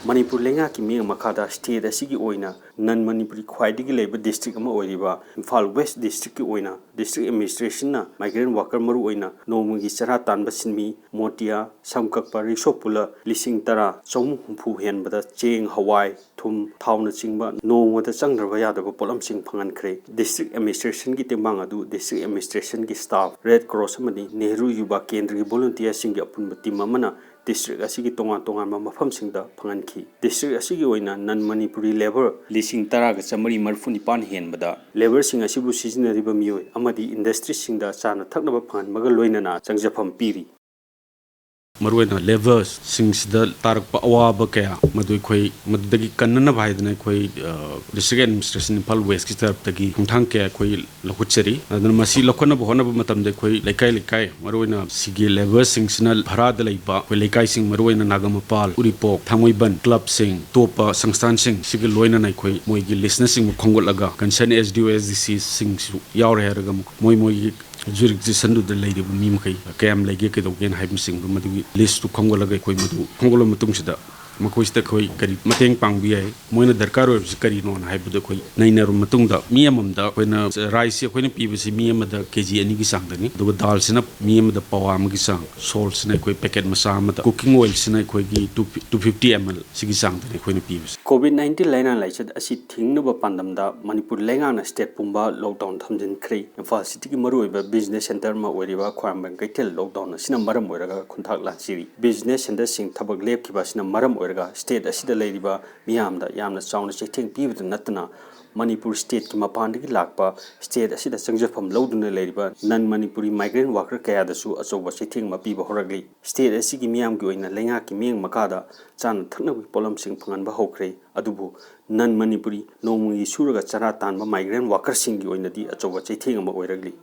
मणिपुर लेंगा की Ming मखादा state असिगी ओइना नन मणिपुरी ख्वाइदिगी लेबा डिस्ट्रिक्ट अमा ओइरिबा इम्फाल वेस्ट डिस्ट्रिक्ट की ओइना डिस्ट्रिक्ट एडमिनिस्ट्रेशन ना माइग्रेंट वर्कर मरु ओइना नोमगी चरा तानबा सिनमी मोटिया समककपा रिक्सो पुला लिसिंग तरा चौमु हुंफु हेनबदा चेंग हवाई थुम थाउना चिंगबा नोमदा चंगद्रबा यादबा पोलम सिंग फंगनख्रे डिस्ट्रिक्ट एडमिनिस्ट्रेशन की तेमांग अदु डिस्ट्रिक्ट एडमिनिस्ट्रेशन की स्टाफ रेड क्रॉस अमनी नेहरू युवा केंद्र की वॉलंटियर सिंग अपुनबा टीम अमना डिस्ट्रिक्ट असिगी तोंगा तोंगा मफम सिंगदा फंगनखी डिस्ट्रिक्ट असिगी ओइना नन मणिपुरी लेबर लिसिंग तरागा चमरी मरफुनिपान हेनबदा लेबर सिंग असिबु सिजनरिबा मियोय अमदी इंडस्ट्री सिंगदा चाना थकनबा फंगनबगा लोइनना चंगजफम पीरी मरुना लेवर्स सिंगसिदा तारक अवाब क्या मदुई खोई मदुदगी कन्नना भाइदना खोई डिस्ट्रिक्ट एडमिनिस्ट्रेशन इम्फाल वेस्ट की तरफ तगी खुंथांग क्या खोई लखुचरी अदन मसी लखोना बहोना मतम दे खोई लेकाई लेकाई मरुना सिगी लेवर्स सिंगसिना भराद लेबा खोई लेकाई सिंग मरुना नागमपाल उरिपोक थांगोइबन क्लब सिंग तोपा संस्थान सिंग सिगी लोइना नाइ खोई मोइगी लिसनर सिंग खोंगोलगा कंसर्न एसडीओ एसडीसी सिंग यावरे हरगा मोइ jurisdiction do lady mi makai kayam lege ke dogen haim sing madu list to khongolaga koi madu khongolo mutung sida makoi sta koi kari mateng pangbi ai moina darkar oi kari non haibda koi naina rum mutung da mi amam da koina rice koi na pibsi mi am da kg ani gi sang dani do dal sina mi am da pawa am gi sang salt sina koi packet masa am da cooking oil sina koi gi 250 ml sigi sang dani koi na pibsi covid 19 laina laichat asi thingnu ba pandam da manipur lenga na state pumba lockdown thamjin khri imphal city gi maru ba business center ma oiriba khwambang kaitel lockdown sina maram oiraga khunthak la siri business center sing thabak lep ki ba sina maram state असिदा लेरिबा मियामदा यामना चाउना चेथिंग पीबद नतना Manipur state की मपानदगी लाकपा स्टेट असिदा संजफम लौदुना लेरिबा नन मणिपुरी माइग्रेंट वर्कर कयादसु अचौबा चेथिंग मा पीबा होरगली स्टेट असिगी मियाम की ओइना लेंगा की मिंग मकादा चाना थकनबी पोलम सिंग फंगनबा होख्रे अदुबु नन मणिपुरी नोंमुगी सुरगा चरा तानबा माइग्रेंट वर्कर सिंग की ओइनादी अचौबा चेथिंग अमा ओइरगली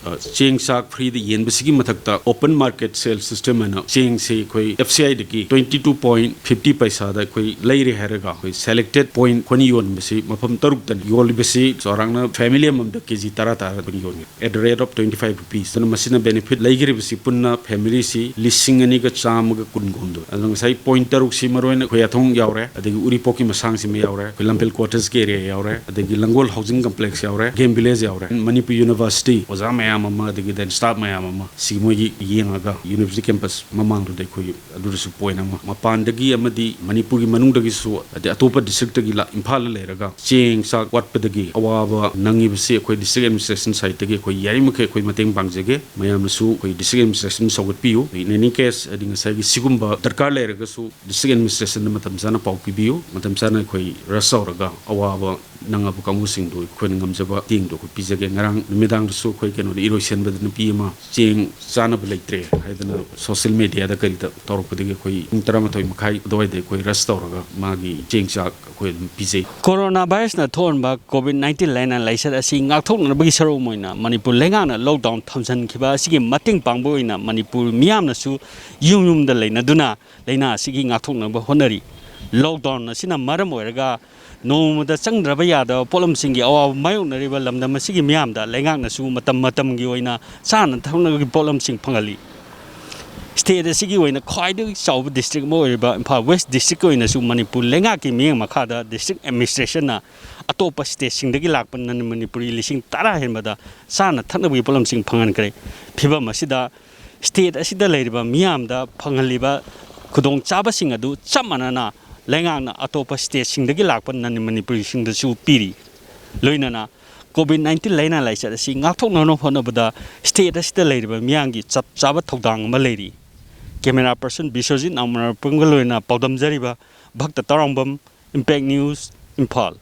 चेंग साग फ्री द येन बसिगी मथकता ओपन मार्केट सेल सिस्टम है ना चेंग से कोई एफसीआई दकी 22.50 पैसा दा कोई लेरे हैरगा कोई सेलेक्टेड पॉइंट कोनी योन बसी मफम तरुक तन योल बसी सोरांगना फैमिली मम द केजी तारा तारा बन योन at the rate of 25 rupees तन मसिना बेनिफिट लेगिरे बसी पुन्ना फैमिली सी लिसिंग अनि का चाम ग कुन गुंदो अदंग साइ पॉइंट तरुक सी मरोइन खोया थोंग यावरे अदगी उरी पोकी मसांग सी मे यावरे कोई लंपेल क्वार्टर्स के एरिया यावरे अदगी लंगोल हाउसिंग कॉम्प्लेक्स यावरे गेम विलेज यावरे मणिपुर यूनिवर्सिटी ओजा ममा अदगी देन स्टाफ मयाम सी मोगी येंगा यूनिवर्सिटी कैंपस ममांग दो देखोय अदुरसु पॉइंट अमा मपानदगी अमदी मणिपुर की मनुंगदगी सु अदे अतोपा डिस्ट्रिक्ट गी ला इम्फाल लेरगा चेंग साक वाटपदगी अवाबा नंगी बसे कोई डिस्ट्रिक्ट एडमिनिस्ट्रेशन साइट तगी कोई याइमखे कोई मतेंग पांगजेगे मयामसु कोई डिस्ट्रिक्ट एडमिनिस्ट्रेशन सौगत पियु इन एनी केस अदिंग साइगी सिगुंबा दरकार लेरगा सु डिस्ट्रिक्ट एडमिनिस्ट्रेशन मतम जाना पाउ पिबियु मतम जाना कोई रसौरगा अवाबा नंगाबु कामुसिंग दो कोई ngamjaba ting do ko pizage ngarang midang so khoi keno erosion badna pi ma cheng chana bleitre haidana social media da kari da torpadi khoi interama thoi makhai doi de khoi ras toraga magi cheng cha khoi pije corona virus na thon ba covid 19 laina laisat asi ngak thok na bagi saro moina manipur lenga na lockdown thamjan khiba asigi mating pangbo ina manipur miyam na su yum da leina duna leina asigi ngak thok na ba honari lockdown na sina maram oiraga नोमदा चंगद्रबा यादा pollen सिंगी अवा मायोनरिबा लमदम सिगी मियामदा लेंगांगना सु मतम मतम गी ओइना चाना थंगना pollen सिंग फंगली state सिगी ओइना ख्वाइद चाउब district मो ओइबा Imphal waste district ओइना सु मणिपुर लेंगा की मिंग मखादा डिस्ट्रिक्ट एडमिनिस्ट्रेशन ना अतोप स्टेट सिंगदगी लाकपन नन मणिपुरी लिसिंग तारा हेनबदा चाना थंगना पोलम सिंग फंगन करे फिबा मसिदा स्टेट असिदा लेरिबा मियामदा फंगलिबा खुदोंग चाबा सिंग अदु चमनाना लेंगांगना अतोप स्टेट सिंगदगी लाकपन नन मणिपुरी सिंगदसु पीरी लोइनाना कोविड 19 लाइना लाइसा असि ngathoknano honabada state asida leiriba miyangi chap chaba thodang ma leiri camera person Biswajit Amar Pungaloina Paudam Jariba Bhakta Tarangbam Impact News Imphal